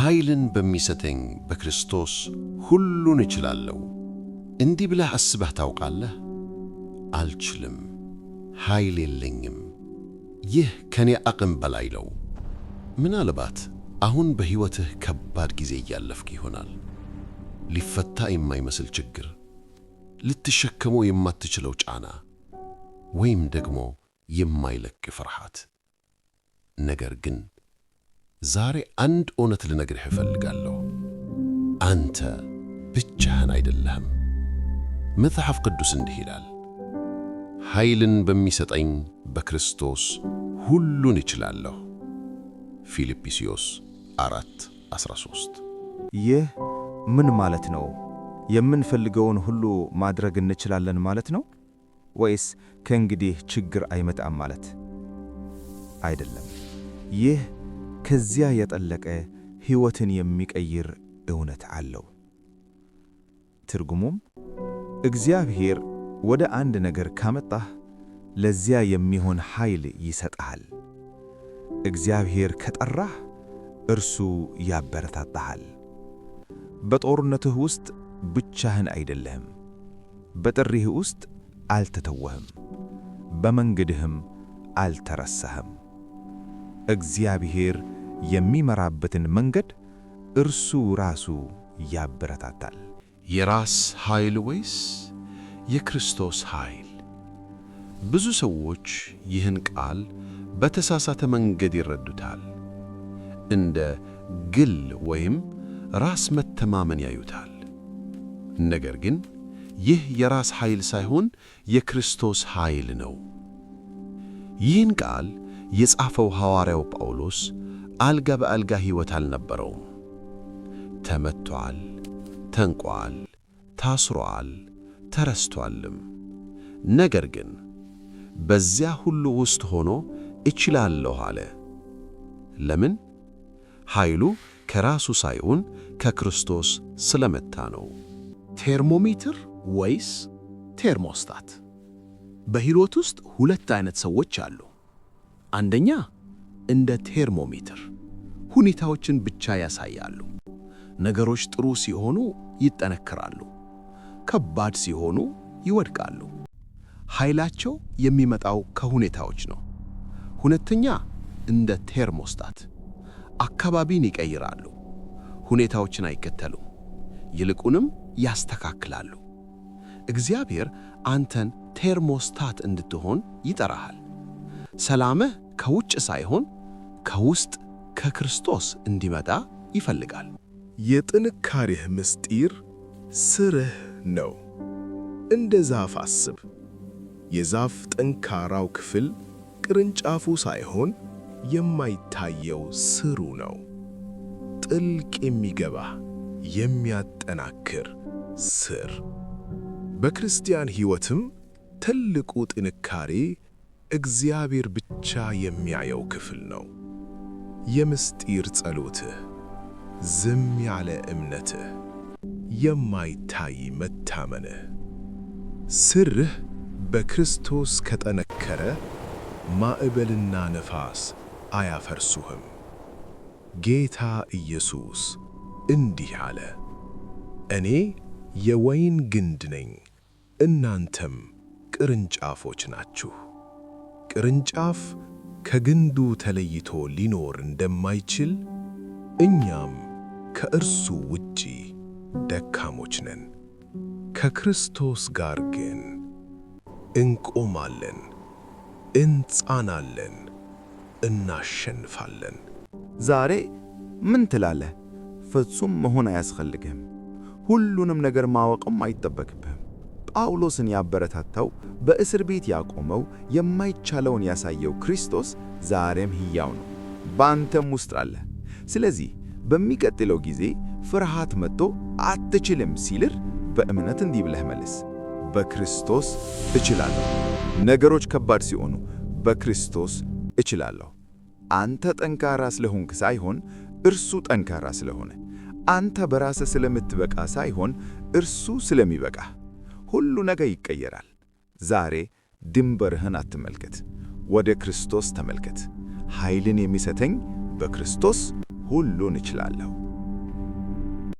ኃይልን በሚሰጠኝ በክርስቶስ ሁሉን እችላለሁ። እንዲህ ብለህ አስበህ ታውቃለህ? አልችልም፣ ኃይል የለኝም፣ ይህ ከኔ አቅም በላይ ነው። ምናልባት አሁን በሕይወትህ ከባድ ጊዜ እያለፍክ ይሆናል። ሊፈታ የማይመስል ችግር፣ ልትሸከመው የማትችለው ጫና፣ ወይም ደግሞ የማይለቅ ፍርሃት። ነገር ግን ዛሬ አንድ እውነት ልነግርህ እፈልጋለሁ። አንተ ብቻህን አይደለህም። መጽሐፍ ቅዱስ እንዲህ ይላል፣ ኃይልን በሚሰጠኝ በክርስቶስ ሁሉን እችላለሁ። ፊልጵስዩስ 4:13። ይህ ምን ማለት ነው? የምንፈልገውን ሁሉ ማድረግ እንችላለን ማለት ነው? ወይስ ከእንግዲህ ችግር አይመጣም ማለት? አይደለም። ይህ ከዚያ የጠለቀ ሕይወትን የሚቀይር እውነት አለው። ትርጉሙም እግዚአብሔር ወደ አንድ ነገር ካመጣህ ለዚያ የሚሆን ኃይል ይሰጥሃል። እግዚአብሔር ከጠራህ እርሱ ያበረታታሃል። በጦርነትህ ውስጥ ብቻህን አይደለህም። በጥሪህ ውስጥ አልተተወህም፣ በመንገድህም አልተረሳህም። እግዚአብሔር የሚመራበትን መንገድ እርሱ ራሱ ያበረታታል። የራስ ኃይል ወይስ የክርስቶስ ኃይል? ብዙ ሰዎች ይህን ቃል በተሳሳተ መንገድ ይረዱታል። እንደ ግል ወይም ራስ መተማመን ያዩታል። ነገር ግን ይህ የራስ ኃይል ሳይሆን የክርስቶስ ኃይል ነው። ይህን ቃል የጻፈው ሐዋርያው ጳውሎስ አልጋ በአልጋ ሕይወት አልነበረውም። ተመቷል፣ ተንቋል፣ ታስሯል፣ ተረስቷልም። ነገር ግን በዚያ ሁሉ ውስጥ ሆኖ እችላለሁ አለ። ለምን? ኃይሉ ከራሱ ሳይሆን ከክርስቶስ ስለመጣ ነው። ቴርሞሜትር ወይስ ቴርሞስታት? በሕይወት ውስጥ ሁለት አይነት ሰዎች አሉ። አንደኛ እንደ ቴርሞሜትር ሁኔታዎችን ብቻ ያሳያሉ። ነገሮች ጥሩ ሲሆኑ ይጠነክራሉ፣ ከባድ ሲሆኑ ይወድቃሉ። ኃይላቸው የሚመጣው ከሁኔታዎች ነው። ሁለተኛ እንደ ቴርሞስታት አካባቢን ይቀይራሉ። ሁኔታዎችን አይከተሉም፣ ይልቁንም ያስተካክላሉ። እግዚአብሔር አንተን ቴርሞስታት እንድትሆን ይጠራሃል። ሰላምህ ከውጭ ሳይሆን ከውስጥ ከክርስቶስ እንዲመጣ ይፈልጋል። የጥንካሬህ ምስጢር ስርህ ነው። እንደ ዛፍ አስብ። የዛፍ ጠንካራው ክፍል ቅርንጫፉ ሳይሆን የማይታየው ስሩ ነው። ጥልቅ የሚገባ የሚያጠናክር ስር። በክርስቲያን ሕይወትም ትልቁ ጥንካሬ እግዚአብሔር ብቻ የሚያየው ክፍል ነው። የምስጢር ጸሎትህ፣ ዝም ያለ እምነትህ፣ የማይታይ መታመንህ። ስርህ በክርስቶስ ከጠነከረ ማዕበልና ነፋስ አያፈርሱህም። ጌታ ኢየሱስ እንዲህ አለ፣ እኔ የወይን ግንድ ነኝ፣ እናንተም ቅርንጫፎች ናችሁ። ቅርንጫፍ ከግንዱ ተለይቶ ሊኖር እንደማይችል እኛም ከእርሱ ውጪ ደካሞች ነን። ከክርስቶስ ጋር ግን እንቆማለን፣ እንጻናለን፣ እናሸንፋለን። ዛሬ ምን ትላለህ? ፍጹም መሆን አያስፈልግህም። ሁሉንም ነገር ማወቅም አይጠበቅብህም። ጳውሎስን ያበረታታው፣ በእስር ቤት ያቆመው፣ የማይቻለውን ያሳየው ክርስቶስ ዛሬም ሕያው ነው፣ በአንተም ውስጥ አለ። ስለዚህ በሚቀጥለው ጊዜ ፍርሃት መጥቶ አትችልም ሲልህ በእምነት እንዲህ ብለህ መልስ፣ በክርስቶስ እችላለሁ። ነገሮች ከባድ ሲሆኑ በክርስቶስ እችላለሁ። አንተ ጠንካራ ስለሆንክ ሳይሆን እርሱ ጠንካራ ስለሆነ፣ አንተ በራስህ ስለምትበቃ ሳይሆን እርሱ ስለሚበቃህ፣ ሁሉ ነገር ይቀየራል። ዛሬ ድንበርህን አትመልከት፣ ወደ ክርስቶስ ተመልከት። ኃይልን የሚሰጠኝ በክርስቶስ ሁሉን እችላለሁ።